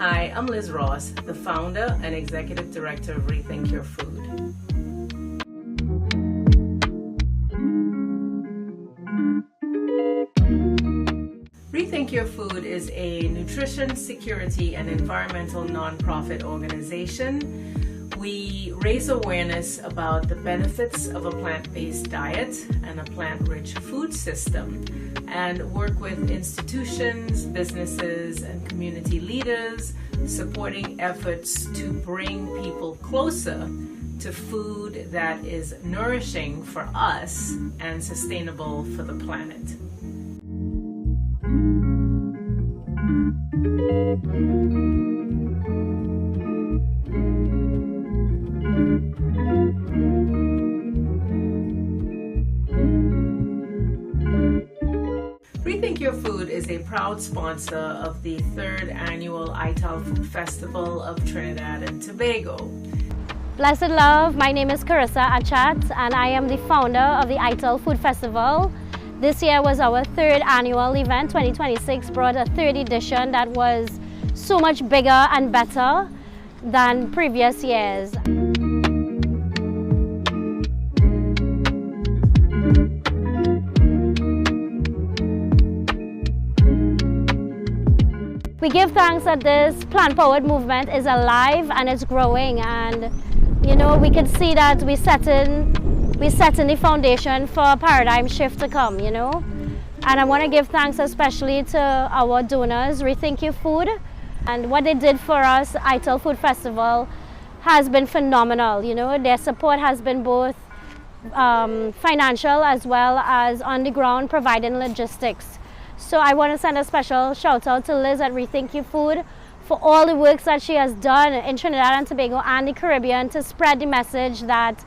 Hi, I'm Liz Ross, the founder and executive director of Rethink Your Food. Rethink Your Food is a nutrition, security, and environmental nonprofit organization. We raise awareness about the benefits of a plant-based diet and a plant-rich food system, and work with institutions, businesses, and community leaders, supporting efforts to bring people closer to food that is nourishing for us and sustainable for the planet. Rethink Your Food is a proud sponsor of the 3rd Annual Ital Food Festival of Trinidad and Tobago. Blessed love, my name is Carissa Achat and I am the founder of the Ital Food Festival. This year was our 3rd annual event. 2026 brought a 3rd edition that was so much bigger and better than previous years. We give thanks that this plant-powered movement is alive and it's growing, and you know, we can see that we're setting the foundation for a paradigm shift to come, you know. And I want to give thanks especially to our donors, Rethink Your Food, and what they did for us. Ital Food Festival has been phenomenal, you know. Their support has been both financial as well as on the ground providing logistics. So I want to send a special shout out to Liz at Rethink Your Food for all the works that she has done in Trinidad and Tobago and the Caribbean to spread the message that,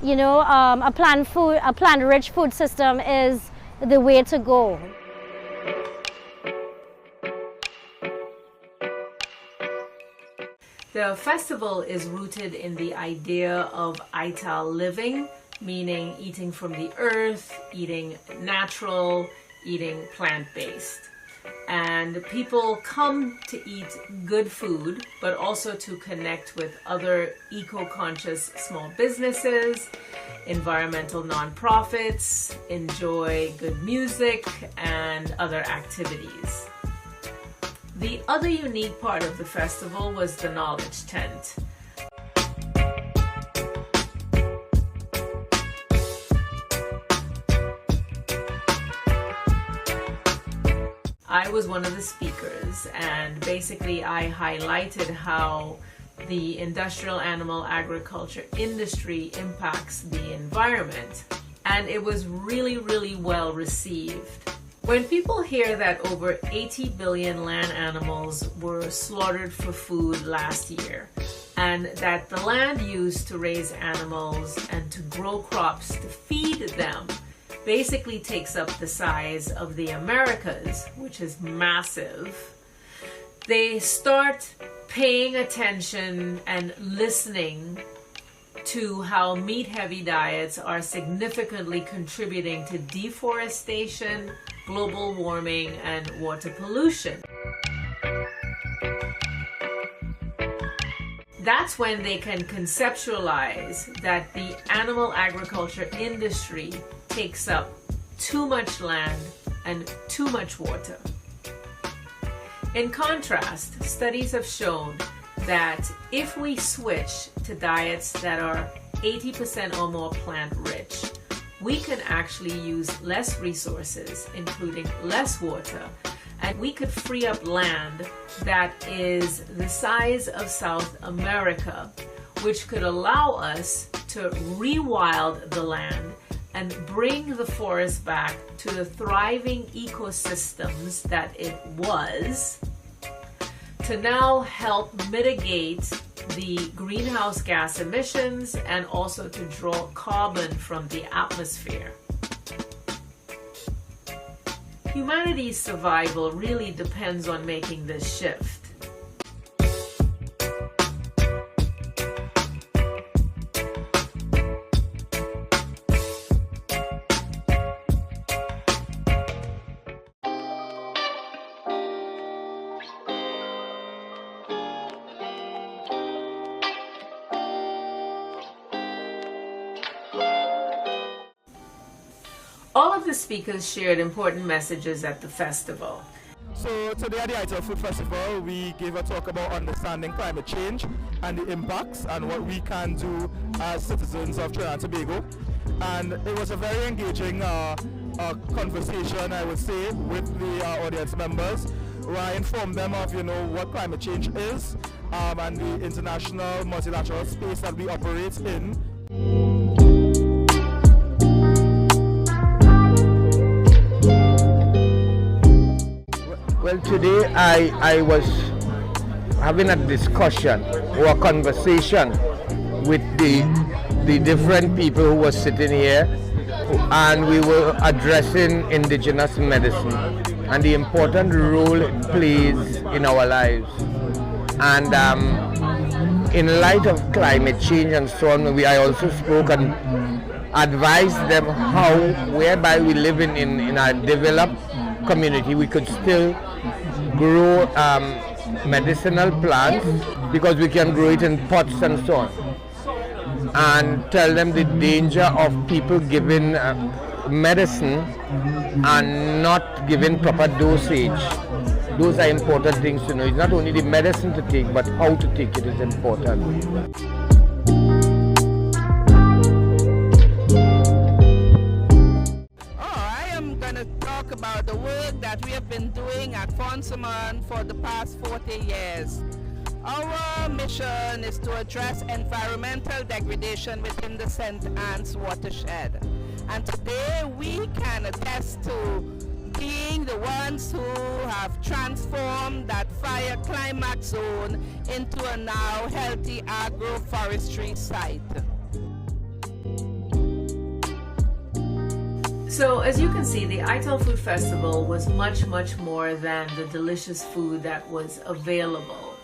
you know, a plant-rich food system is the way to go. The festival is rooted in the idea of Ital living, meaning eating from the earth, eating natural, eating plant-based. And people come to eat good food, but also to connect with other eco-conscious small businesses, environmental nonprofits, enjoy good music and other activities. The other unique part of the festival was the knowledge tent. I was one of the speakers, and basically I highlighted how the industrial animal agriculture industry impacts the environment, and it was really well received. When people hear that over 80 billion land animals were slaughtered for food last year, and that the land used to raise animals and to grow crops to feed them basically takes up the size of the Americas, which is massive, they start paying attention and listening to how meat-heavy diets are significantly contributing to deforestation, global warming, and water pollution. That's when they can conceptualize that the animal agriculture industry takes up too much land and too much water. In contrast, studies have shown that if we switch to diets that are 80% or more plant-rich, we can actually use less resources, including less water, and we could free up land that is the size of South America, which could allow us to rewild the land and bring the forest back to the thriving ecosystems that it was, to now help mitigate the greenhouse gas emissions and also to draw carbon from the atmosphere. Humanity's survival really depends on making this shift. the speakers shared important messages at the festival. So today at the Ital Food Festival, we gave a talk about understanding climate change and the impacts and what we can do as citizens of Trinidad and Tobago. And it was a very engaging conversation, I would say, with the audience members, where I informed them of, what climate change is and the international multilateral space that we operate in. Well, today I was having a discussion or a conversation with the different people who were sitting here, and we were addressing indigenous medicine and the important role it plays in our lives. And in light of climate change and so on, I also spoke and advised them how, whereby we live in a developed community, we could still grow medicinal plants, because we can grow it in pots and so on, and tell them the danger of people giving medicine and not giving proper dosage. Those are important things to know. It's not only the medicine to take, but how to take it is important. Talk about the work that we have been doing at Fonsaman for the past 40 years. Our mission is to address environmental degradation within the St. Anne's watershed. And today we can attest to being the ones who have transformed that fire climax zone into a now healthy agroforestry site. So as you can see, the Ital Food Festival was much, much more than the delicious food that was available.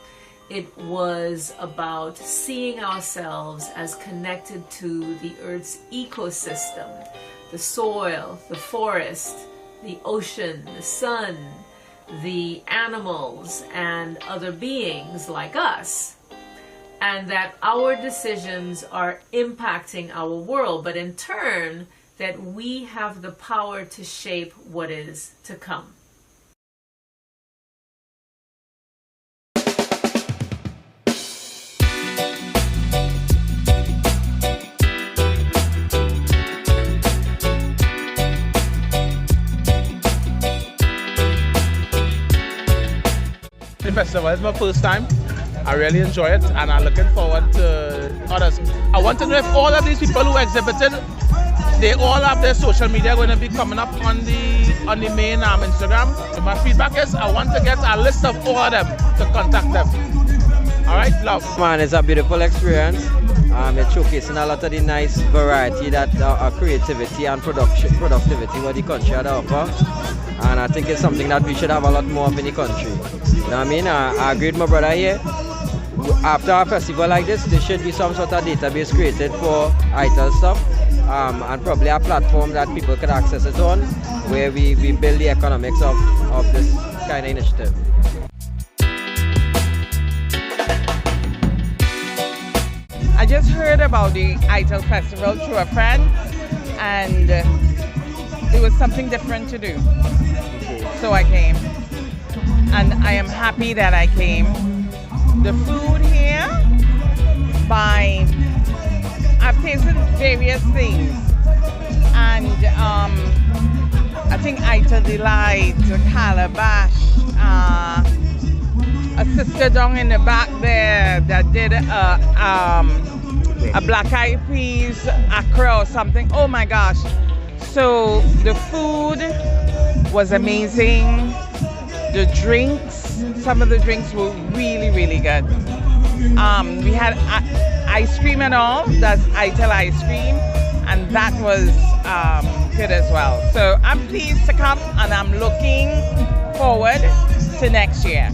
It was about seeing ourselves as connected to the Earth's ecosystem, the soil, the forest, the ocean, the sun, the animals, and other beings like us. And that our decisions are impacting our world, but in turn, that we have the power to shape what is to come. The festival is my first time. I really enjoy it, and I'm looking forward to others. I want to know if all of these people who exhibited, they all have their social media going to be coming up on the main Instagram. So my feedback is I want to get a list of all of them to contact them. All right, love. Man, it's a beautiful experience. It's showcasing a lot of the nice variety that creativity and productivity what the country had to offer. And I think it's something that we should have a lot more of in the country. You know what I mean? I agree with my brother here. After a festival like this, there should be some sort of database created for Ital stuff. And probably a platform that people could access it on, where we build the economics of this kind of initiative. I just heard about the Ital Festival through a friend, and it was something different to do. So I came, and I am happy that I came. The food here, I've tasted various things, and I think Ital Delight, Calabash, a sister down in the back there that did a black eyed peas, accra or something. Oh my gosh. So the food was amazing. The drinks, some of the drinks were really, really good. We had ice cream and all, that's Ital ice cream, and that was good as well. So I'm pleased to come, and I'm looking forward to next year.